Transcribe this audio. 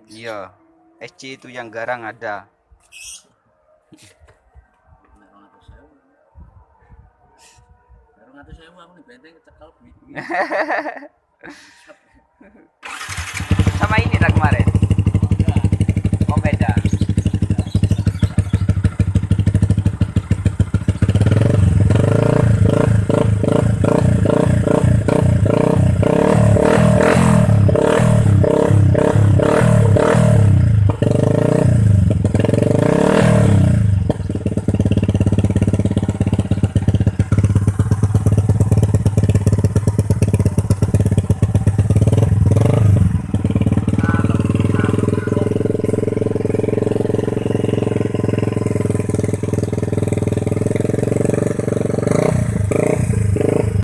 Iya. SC itu yang garang ada. Baru ngatur saya aku nih benteng cekal duit.